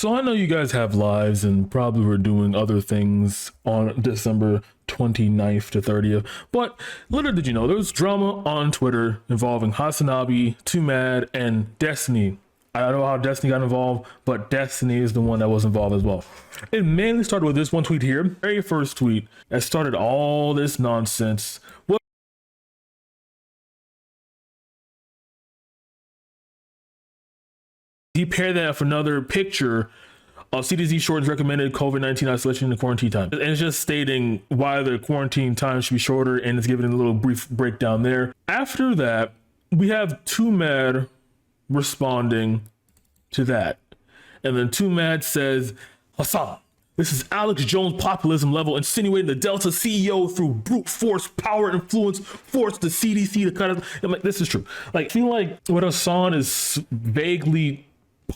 So I know you guys have lives and probably were doing other things on December 29th to 30th, but little did you know there was drama on Twitter involving Hasanabi, Twomad, and Destiny. I don't know how Destiny got involved, but Destiny is the one that was involved as well. It mainly started with this one tweet here, very first tweet that started all this nonsense. He paired that with another picture of CDC shortens recommended COVID-19 isolation and quarantine time. And it's just stating why the quarantine time should be shorter, and it's giving a little brief breakdown there. After that, we have Twomad responding to that. And then Twomad says, Hasan, this is Alex Jones populism level insinuating the Delta CEO through brute force, power, influence, forced the CDC to cut it. I'm like, this is true. Like, I feel like what Hasan is vaguely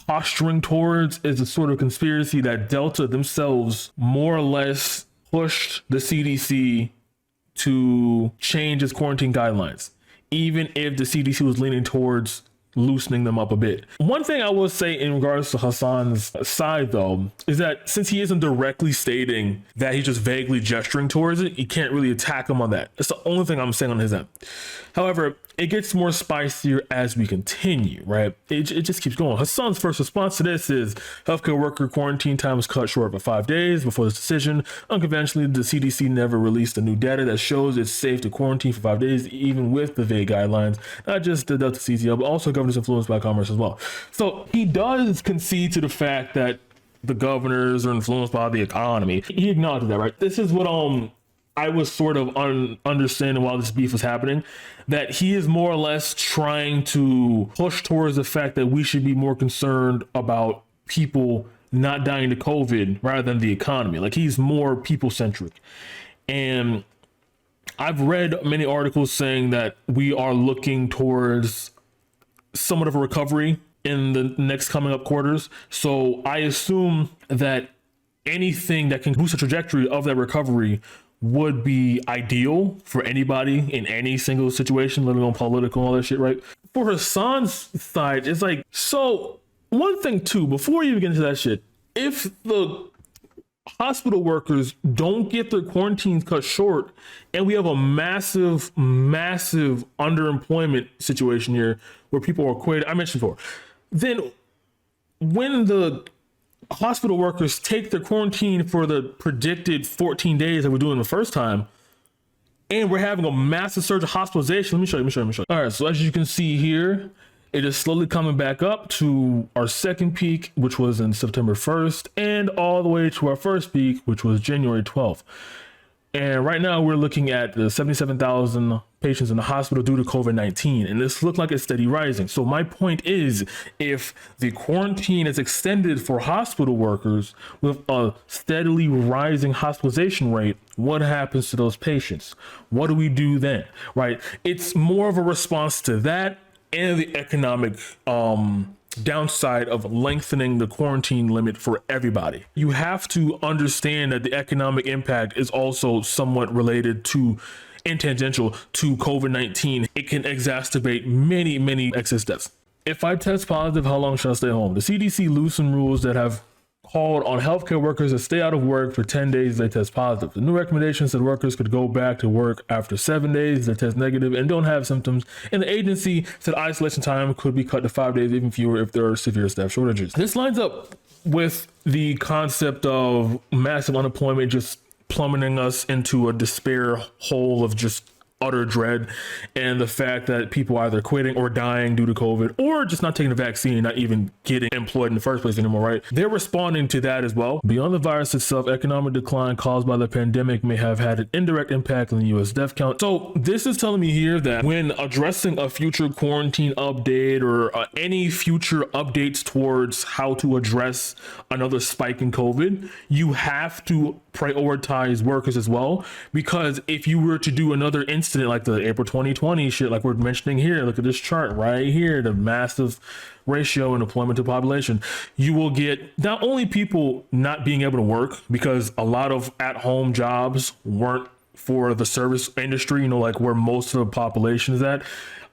posturing towards is a sort of conspiracy that Delta themselves more or less pushed the CDC to change its quarantine guidelines, even if the CDC was leaning towards loosening them up a bit. One thing I will say in regards to Hasan's side, though, is that since he isn't directly stating that he's just vaguely gesturing towards it, you can't really attack him on that. That's the only thing I'm saying on his end. However, it gets more spicier as we continue, right? It just keeps going. Hasan's first response to this is healthcare worker quarantine time was cut short by 5 days before this decision. Unconventionally, the CDC never released a new data that shows it's safe to quarantine for 5 days, even with the vague guidelines, not just the Delta CTO, but also governors influenced by commerce as well. So he does concede to the fact that the governors are influenced by the economy. He acknowledged that, right? This is what I was sort of understanding while this beef was happening, that he is more or less trying to push towards the fact that we should be more concerned about people not dying to COVID rather than the economy. Like, he's more people centric. And I've read many articles saying that we are looking towards somewhat of a recovery in the next coming up quarters. So I assume that anything that can boost the trajectory of that recovery would be ideal for anybody in any single situation, let alone political and all that shit, right? For Hasan's side, it's like, so one thing too, before you even get into that shit, if the hospital workers don't get their quarantines cut short and we have a massive underemployment situation here where people are quitting, I mentioned before, then when the hospital workers take their quarantine for the predicted 14 days that we're doing the first time, and we're having a massive surge of hospitalization. Let me show you. All right, so as you can see here, it is slowly coming back up to our second peak, which was in September 1st, and all the way to our first peak, which was January 12th. And right now we're looking at the 77,000 patients in the hospital due to COVID-19. And this looks like it's steady rising. So my point is, if the quarantine is extended for hospital workers with a steadily rising hospitalization rate, what happens to those patients? What do we do then, right? It's more of a response to that and the economic downside of lengthening the quarantine limit for everybody. You have to understand that the economic impact is also somewhat related to and tangential to COVID-19. It can exacerbate many excess deaths. If I test positive, how long should I stay home? The CDC loosened rules that have called on healthcare workers to stay out of work for 10 days they test positive. The new recommendation said workers could go back to work after 7 days they test negative and don't have symptoms. And the agency said isolation time could be cut to 5 days, even fewer if there are severe staff shortages. This lines up with the concept of massive unemployment just plummeting us into a despair hole of just utter dread, and the fact that people either quitting or dying due to COVID or just not taking the vaccine and not even getting employed in the first place anymore, right? They're responding to that as well. Beyond the virus itself, economic decline caused by the pandemic may have had an indirect impact on the US death count. So this is telling me here that when addressing a future quarantine update or any future updates towards how to address another spike in COVID, you have to prioritize workers as well, because if you were to do another incident like the April 2020 shit, like we're mentioning here, look at this chart right here, the massive ratio in employment to population, you will get not only people not being able to work because a lot of at-home jobs weren't for the service industry, you know, like where most of the population is at.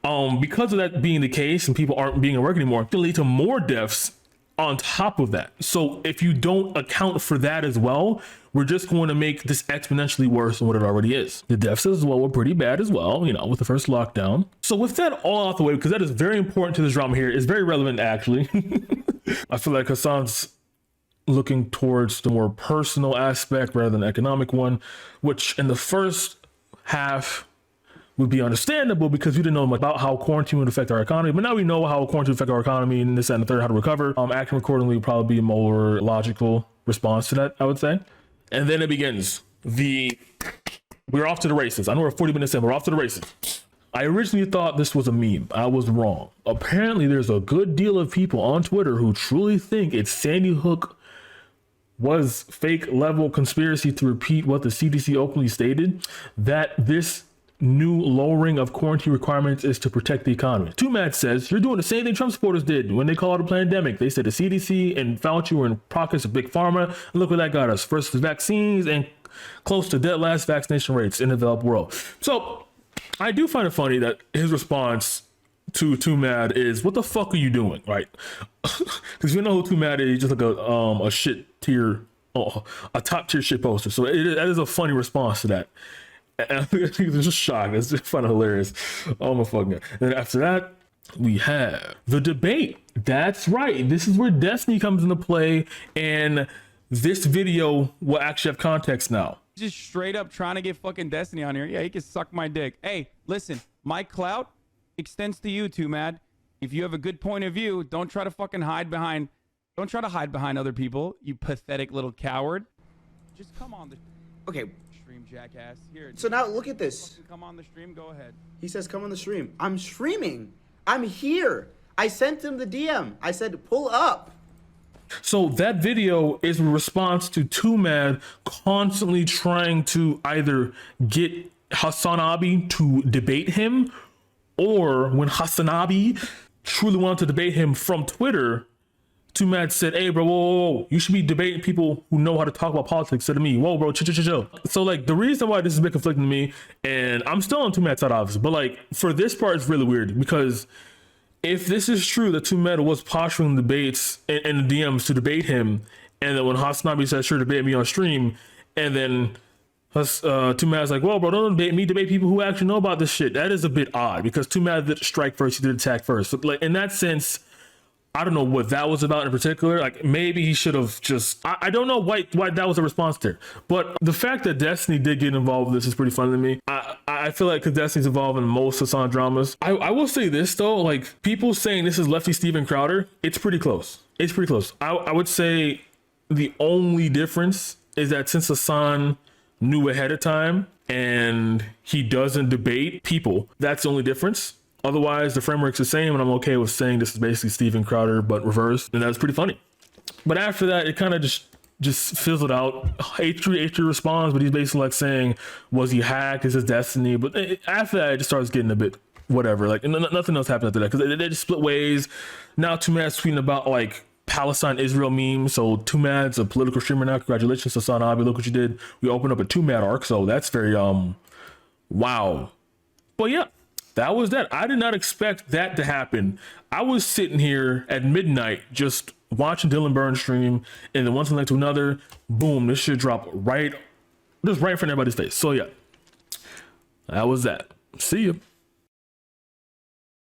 Because of that being the case and people aren't being at work anymore, it can lead to more deaths on top of that. So if you don't account for that as well, we're just going to make this exponentially worse than what it already is. The deaths as well were pretty bad as well, you know, with the first lockdown. So with that all out the way, because that is very important to this drama here, it's very relevant actually. I feel like Hasan's looking towards the more personal aspect rather than the economic one, which in the first half would be understandable because we didn't know much about how quarantine would affect our economy. But now we know how quarantine would affect our economy and this and the third, how to recover. Acting accordingly would probably be a more logical response to that, I would say. And then it begins. We're off to the races. I know we're 40 minutes in, we're off to the races. I originally thought this was a meme. I was wrong. Apparently there's a good deal of people on Twitter who truly think it's Sandy Hook was fake level conspiracy to repeat what the CDC openly stated, that this new lowering of quarantine requirements is to protect the economy. Twomad says, you're doing the same thing Trump supporters did when they called it a pandemic. They said the CDC and Fauci were in pockets of big pharma, and look where that got us. First the vaccines and close to dead last vaccination rates in the developed world. So I do find it funny that his response to Twomad is, what the fuck are you doing, right? Because you know who Twomad is, just like a shit tier, a top tier shit poster. So that is a funny response to that. And he's just shocked. It's just fun and hilarious. Oh my fucking god. And then after that, we have the debate. That's right. This is where Destiny comes into play, and this video will actually have context now. Just straight up trying to get fucking Destiny on here. Yeah, he can suck my dick. Hey, listen, my clout extends to you too, Mad. If you have a good point of view, don't try to fucking hide behind other people, you pathetic little coward. Just come on the stream, jackass. Here. So now look at this. Come on the stream, go ahead. He says come on the stream. I'm streaming. I'm here. I sent him the DM. I said pull up. So that video is a response to Twomad constantly trying to either get Hasanabi to debate him, or when Hasanabi truly wanted to debate him from Twitter, Twomad said, hey bro, whoa, you should be debating people who know how to talk about politics instead of me. Whoa bro, chill. So like the reason why this has been conflicting to me, and I'm still on Twomad's side obviously, but like for this part it's really weird, because if this is true that Twomad was posturing debates in the DMs to debate him, and then when Hasanabi said sure debate me on stream, and then Twomad's like, well bro, don't debate me, debate people who actually know about this shit. That is a bit odd, because Twomad did strike first, he did attack first. So like in that sense, I don't know what that was about in particular. Like maybe he should have just, I don't know why that was a response there. But the fact that Destiny did get involved with this is pretty funny to me. I feel like because Destiny's involved in most Hasan dramas. I will say this though, like people saying this is Lefty Steven Crowder, it's pretty close. It's pretty close. I would say the only difference is that since Hasan knew ahead of time and he doesn't debate people, that's the only difference. Otherwise, the framework's the same, and I'm okay with saying this is basically Steven Crowder, but reversed, and that's pretty funny. But after that, it kind of just fizzled out. H3 responds, but he's basically like saying, was he hacked? Is his Destiny? But after that, it just starts getting a bit whatever. Like, nothing else happened after that, because they just split ways. Now, Twomad's tweeting about, like, Palestine-Israel memes. So, Twomad's a political streamer now. Congratulations, Hasanabi. Look what you did. We opened up a Twomad arc, so that's very, wow. But yeah. That was that. I did not expect that to happen. I was sitting here at midnight just watching Dylan Burns stream, and then one thing led to another. Boom, this shit dropped right in front of everybody's face. So yeah, that was that. See ya.